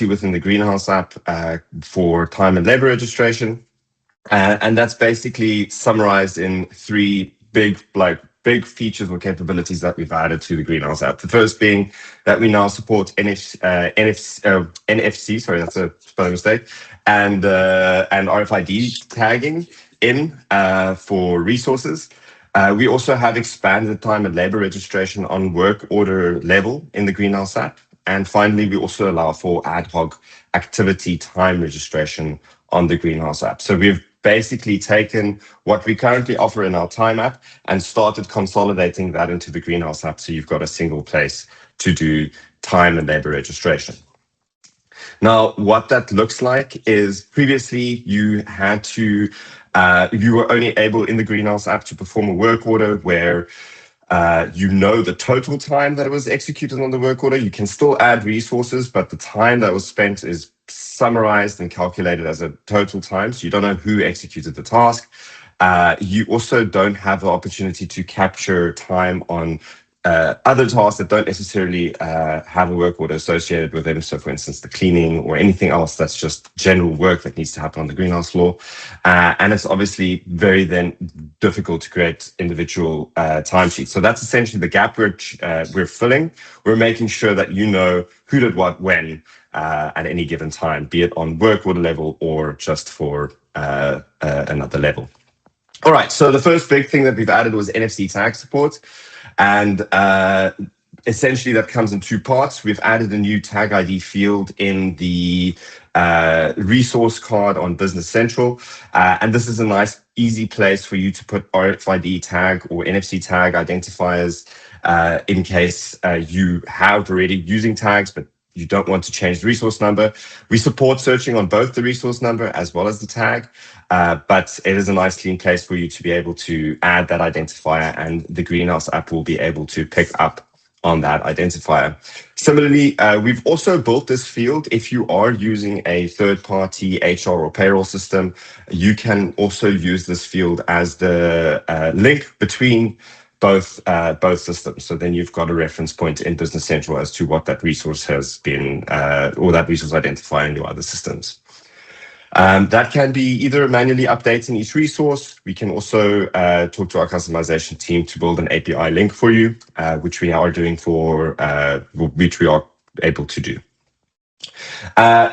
within the Greenhouse app for time and labor registration. And that's basically summarized in three big features or capabilities that we've added to the Greenhouse app. The first being that we now support NFC, sorry, that's a spelling mistake, and RFID tagging in for resources. We also have expanded time and labor registration on work order level in the Greenhouse app. And finally, we also allow for ad hoc activity time registration on the Greenhouse app. So we've basically taken what we currently offer in our time app and started consolidating that into the Greenhouse app. So you've got a single place to do time and labor registration. Now, what that looks like is previously you had to, you were only able in the Greenhouse app to perform a work order where you know the total time that it was executed on the work order. You can still add resources, but the time that was spent is summarized and calculated as a total time. So you don't know who executed the task. You also don't have the opportunity to capture time on other tasks that don't necessarily have a work order associated with them. So for instance, the cleaning or anything else that's just general work that needs to happen on the greenhouse floor. And it's obviously very then difficult to create individual timesheets. So that's essentially the gap we're filling. We're making sure that you know who did what when at any given time, be it on work order level or just for another level. All right, so the first big thing that we've added was NFC tag support. And essentially that comes in two parts. We've added a new tag ID field in the resource card on Business Central. And this is a nice, easy place for you to put RFID tag or NFC tag identifiers in case you have already using tags, but you don't want to change the resource number. We support searching on both the resource number as well as the tag, but it is a nice clean place for you to be able to add that identifier, and the Greenhouse app will be able to pick up on that identifier. Similarly, we've also built this field. If you are using a third-party HR or payroll system, you can also use this field as the link between both systems. So then you've got a reference point in Business Central as to what that resource has been, or that resource identifier in your other systems. That can be either manually updating each resource. We can also talk to our customization team to build an API link for you, which we are doing which we are able to do.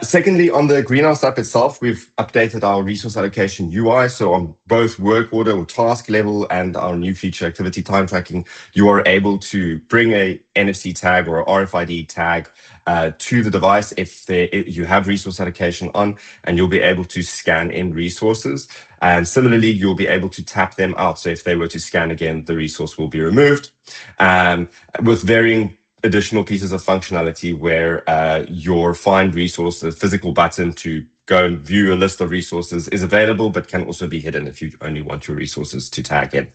Secondly, on the Greenhouse app itself, we've updated our resource allocation UI. So on both work order or task level and our new feature activity time tracking, you are able to bring a NFC tag or a RFID tag to the device if you have resource allocation on, and you'll be able to scan in resources. And similarly, you'll be able to tap them out. So if they were to scan again, the resource will be removed. With varying additional pieces of functionality where your find resource, the physical button to go and view a list of resources is available, but can also be hidden if you only want your resources to tag in.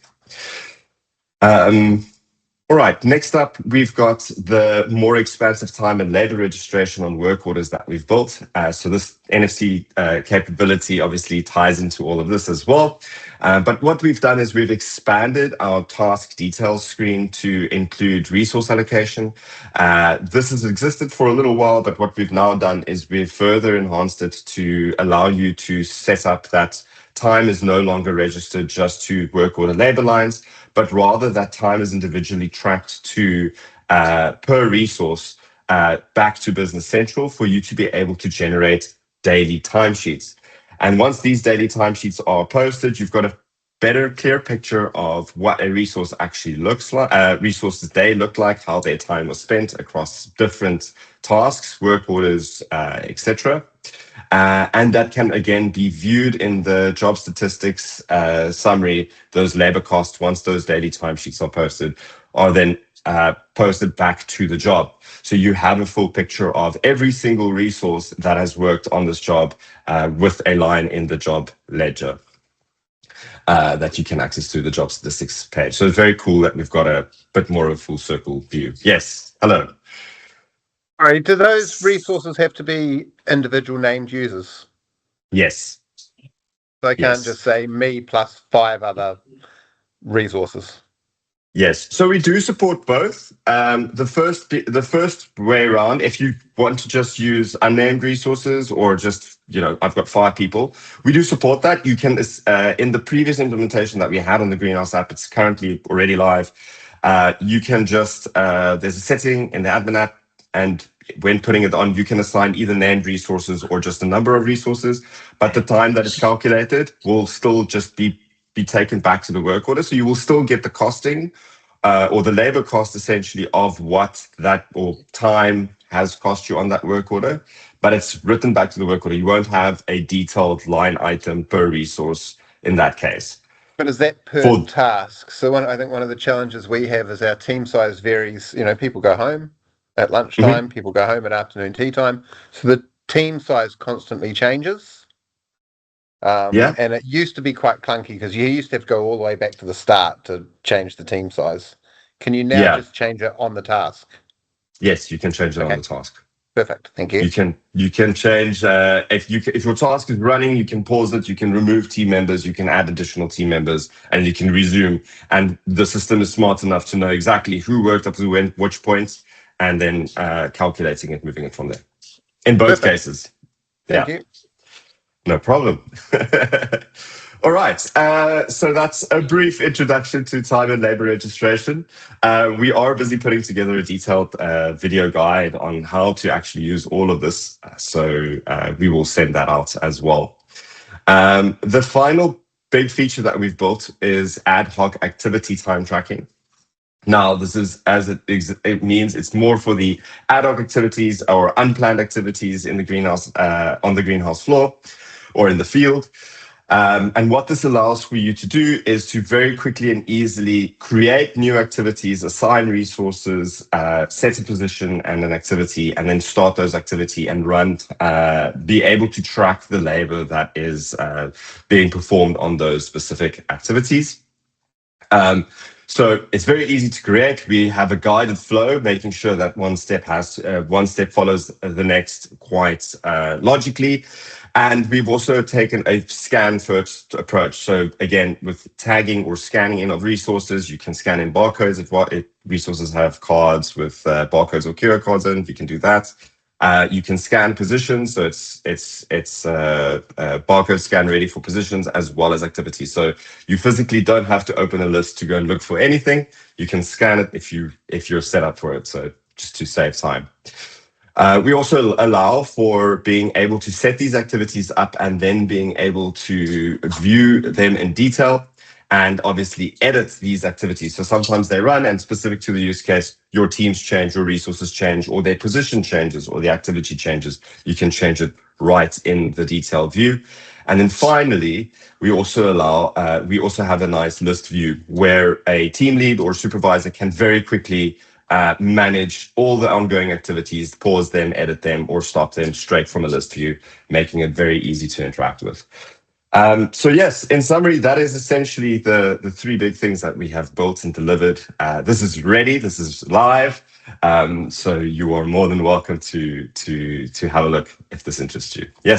All right, next up, we've got the more expansive time and labor registration on work orders that we've built. So this NFC capability obviously ties into all of this as well. But what we've done is we've expanded our task details screen to include resource allocation. This has existed for a little while, but what we've now done is we've further enhanced it to allow you to set up that time is no longer registered just to work order labor lines, but rather that time is individually tracked to per resource back to Business Central for you to be able to generate daily timesheets. And once these daily timesheets are posted, you've got a better, clear picture of what a resource actually looks like, resources they look like, how their time was spent across different tasks, work orders, etc. And that can again be viewed in the job statistics summary. Those labor costs, once those daily timesheets are posted, are then posted back to the job. So you have a full picture of every single resource that has worked on this job with a line in the job ledger that you can access through the job statistics page. So it's very cool that we've got a bit more of a full circle view. Yes, hello. All right, do those resources have to be individual named users? Yes. So I can't just say me plus 5 other resources. Yes, so we do support both. The first way around, if you want to just use unnamed resources or just, I've got 5 people, we do support that. You can in the previous implementation that we had on the Greenhouse app, it's currently already live. You can just there's a setting in the admin app, and when putting it on, you can assign either named resources or just a number of resources. But the time that is calculated will still just be taken back to the work order. So you will still get the costing or the labor cost essentially of what that or time has cost you on that work order, but it's written back to the work order. You won't have a detailed line item per resource in that case. But is that per task? So I think one of the challenges we have is our team size varies. People go home at lunchtime, people go home at afternoon tea time. So the team size constantly changes. And it used to be quite clunky because you used to have to go all the way back to the start to change the team size. Can you now just change it on the task? Yes, you can change it on the task. Perfect. Thank you. You can change if your task is running, you can pause it, you can remove team members, you can add additional team members, and you can resume. And the system is smart enough to know exactly who worked up to which points, and then calculating it, moving it from there. In both cases. Thank you. No problem. All right. So that's a brief introduction to time and labor registration. We are busy putting together a detailed video guide on how to actually use all of this. So we will send that out as well. The final big feature that we've built is ad hoc activity time tracking. Now, this is, as it means, it's more for the ad hoc activities or unplanned activities in the greenhouse, on the greenhouse floor or in the field. And what this allows for you to do is to very quickly and easily create new activities, assign resources, set a position and an activity, and then start those activity and run, be able to track the labor that is being performed on those specific activities. So it's very easy to create. We have a guided flow, making sure that one step follows the next quite logically. And we've also taken a scan-first approach. So again, with tagging or scanning in of resources, you can scan in barcodes. If resources have cards with barcodes or QR codes in, you can do that. You can scan positions, so it's barcode scan ready for positions as well as activities. So you physically don't have to open a list to go and look for anything. You can scan it if you're set up for it. So just to save time. We also allow for being able to set these activities up and then being able to view them in detail and obviously edit these activities. So sometimes they run, and specific to the use case, your teams change, your resources change, or their position changes, or the activity changes. You can change it right in the detailed view. And then finally, we also have a nice list view where a team lead or supervisor can very quickly manage all the ongoing activities, pause them, edit them, or stop them straight from a list view, making it very easy to interact with. So yes, in summary, that is essentially the 3 big things that we have built and delivered. This is ready, this is live. So you are more than welcome to have a look if this interests you. Yes.